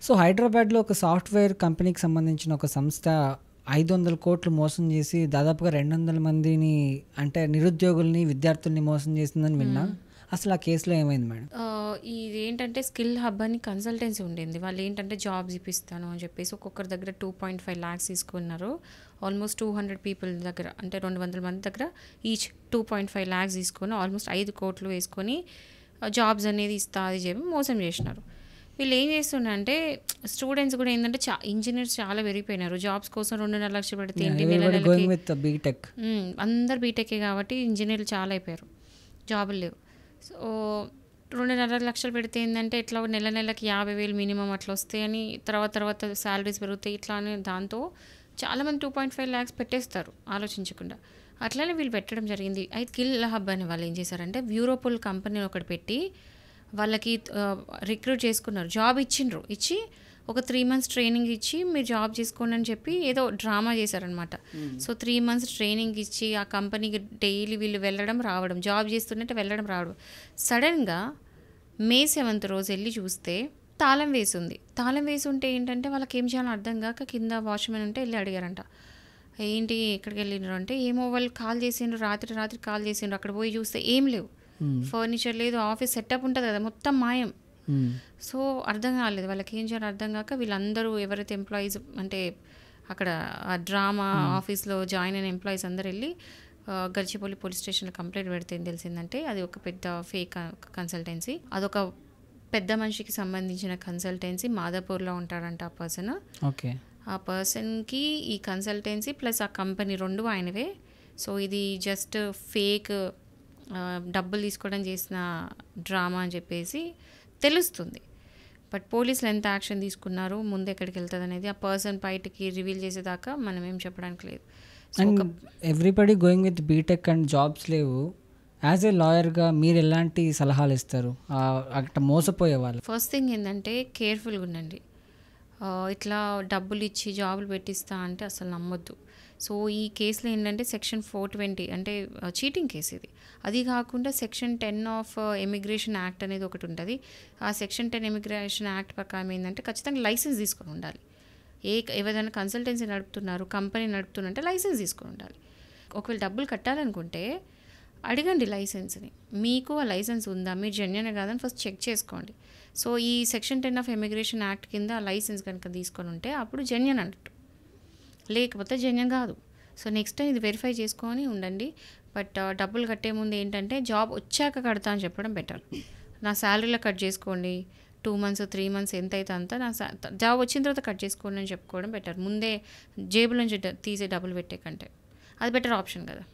So హైదరాబాద్లో ఒక software కంపెనీకి సంబంధించిన ఒక సంస్థ 500 కోట్లు మోసం చేసి దాదాపుగా 200 మందిని అంటే నిరుద్యోగుల్ని విద్యార్థుల్ని మోసం చేసిందని విన్నా. అసలు ఆ కేసులో ఏమైంది మేడం? ఇదేంటంటే స్కిల్ హబ్ అని కన్సల్టెన్సీ ఉండింది. వాళ్ళు ఏంటంటే జాబ్స్ ఇప్పిస్తాను అని చెప్పేసి ఒక్కొక్కరి దగ్గర 2.5 lakhs తీసుకున్నారు. ఆల్మోస్ట్ 200 పీపుల్ దగ్గర, అంటే 200 మంది దగ్గర ఈచ్ 2.5 lakhs తీసుకొని ఆల్మోస్ట్ 5 కోట్లు వేసుకొని జాబ్స్ అనేది ఇస్తా అది చెప్పి మోసం చేసినారు. వీళ్ళు ఏం చేస్తున్నారంటే స్టూడెంట్స్ కూడా ఏంటంటే ఇంజనీర్స్ చాలా పెరిగిపోయినారు. జాబ్స్ కోసం 2.5 లక్షలు పెడితే ఏంటి, అందరు బీటెక్ కాబట్టి ఇంజనీర్లు చాలా అయిపోయారు, జాబులు లేవు. సో 2.5 లక్షలు పెడితే ఏంటంటే ఇట్లా నెలకి 50,000 మినిమం అట్లా వస్తాయని, తర్వాత శాలరీస్ పెరుగుతాయి ఇట్లా అని దాంతో చాలామంది 2.5 lakhs పెట్టేస్తారు ఆలోచించకుండా. అట్లనే వీళ్ళు పెట్టడం జరిగింది. అయితే స్కిల్ హబ్ అని వాళ్ళు ఏం చేశారంటే వ్యూరోపోల్ కంపెనీ ఒకటి పెట్టి వాళ్ళకి రిక్రూట్ చేసుకున్నారు, జాబ్ ఇచ్చి ఒక 3 months ట్రైనింగ్ ఇచ్చి మీరు జాబ్ చేసుకోండి అని చెప్పి ఏదో డ్రామా చేశారనమాట. సో 3 months ట్రైనింగ్ ఇచ్చి ఆ కంపెనీకి డైలీ వీళ్ళు వెళ్ళడం రావడం, జాబ్ చేస్తుంటే వెళ్ళడం రావడం. సడన్గా May 7th రోజు వెళ్ళి చూస్తే తాళం వేసి ఉంటే ఏంటంటే వాళ్ళకి ఏం చేయాలో అర్థం కాక కింద వాచ్మెన్ ఉంటే వెళ్ళి అడిగారంట, ఏంటి ఎక్కడికి వెళ్ళినారు అంటే, ఏమో వాళ్ళు కాల్ చేసిండ్రు, రాత్రి కాల్ చేసిండ్రు. అక్కడ పోయి చూస్తే ఏం లేవు, ఫర్నిచర్ లేదు, ఆఫీస్ సెటప్ ఉంటుంది కదా మొత్తం మాయం. సో అర్థం కాలేదు వాళ్ళకి, ఏం చేయాలో అర్థం కాక వీళ్ళందరూ ఎవరైతే ఎంప్లాయీస్ అంటే అక్కడ ఆ డ్రామా ఆఫీస్లో జాయిన్ అయిన ఎంప్లాయీస్ అందరు వెళ్ళి గచ్చిబౌలి పోలీస్ స్టేషన్లో కంప్లైంట్ పెడితే ఏం తెలిసిందంటే అది ఒక పెద్ద ఫేక్ కన్సల్టెన్సీ, అదొక పెద్ద మనిషికి సంబంధించిన కన్సల్టెన్సీ. మాదాపూర్లో ఉంటాడంట ఆ పర్సన్. ఓకే. ఆ పర్సన్కి ఈ కన్సల్టెన్సీ ప్లస్ ఆ కంపెనీ రెండు ఆయనవే. సో ఇది జస్ట్ ఫేక్ డబ్బులు తీసుకోవడం చేసిన డ్రామా అని చెప్పేసి తెలుస్తుంది. బట్ పోలీసులు ఎంత యాక్షన్ తీసుకున్నారు, ముందు ఎక్కడికి వెళ్తుంది అనేది ఆ పర్సన్ బయటకి రివీల్ చేసేదాకా మనం ఏం చెప్పడానికి లేదు. And everybody going with BTech and jobs లేవు. యాజ్ ఏ లాయర్గా మీరు ఎలాంటి సలహాలు ఇస్తారు అట్లా మోసపోయే వాళ్ళు? ఫస్ట్ థింగ్ ఏంటంటే కేర్ఫుల్గా ఉండండి. ఇట్లా డబ్బులు ఇచ్చి జాబులు పెట్టిస్తా అంటే అసలు నమ్మొద్దు. సో ఈ కేసులో ఏంటంటే సెక్షన్ 420 అంటే చీటింగ్ కేసు ఇది. అది కాకుండా సెక్షన్ 10 ఆఫ్ ఇమిగ్రేషన్ యాక్ట్ అనేది ఒకటి ఉంటుంది. ఆ సెక్షన్ 10 ఇమిగ్రేషన్ యాక్ట్ ప్రకారం ఏంటంటే ఖచ్చితంగా లైసెన్స్ తీసుకొని ఉండాలి. ఏదైనా కన్సల్టెన్సీ నడుపుతున్నారు, కంపెనీ నడుపుతున్నంటే లైసెన్స్ తీసుకొని ఉండాలి. ఒకవేళ డబ్బులు కట్టాలనుకుంటే అడగండి లైసెన్స్ని, మీకు ఆ లైసెన్స్ ఉందా, మీరు జెన్యున్ కాదని ఫస్ట్ చెక్ చేసుకోండి. సో ఈ సెక్షన్ 10 ఆఫ్ ఇమిగ్రేషన్ యాక్ట్ కింద లైసెన్స్ కనుక తీసుకొని ఉంటే అప్పుడు జెన్యున్ అన్నట్టు, లేకపోతే జెన్యున్ కాదు. సో నెక్స్ట్ టైం ఇది వెరిఫై చేసుకొని ఉండండి. బట్ డబ్బులు కట్టే ముందు ఏంటంటే జాబ్ వచ్చాక కడతా అని చెప్పడం బెటర్. నా శాలరీలో కట్ చేసుకోండి, 2 months 3 months ఎంత అయితే అంత, నా జాబ్ వచ్చిన తర్వాత కట్ చేసుకోండి అని చెప్పుకోవడం బెటర్. ముందే జేబుల నుంచి తీసే డబ్బులు పెట్టే కంటే అది బెటర్ ఆప్షన్ కదా.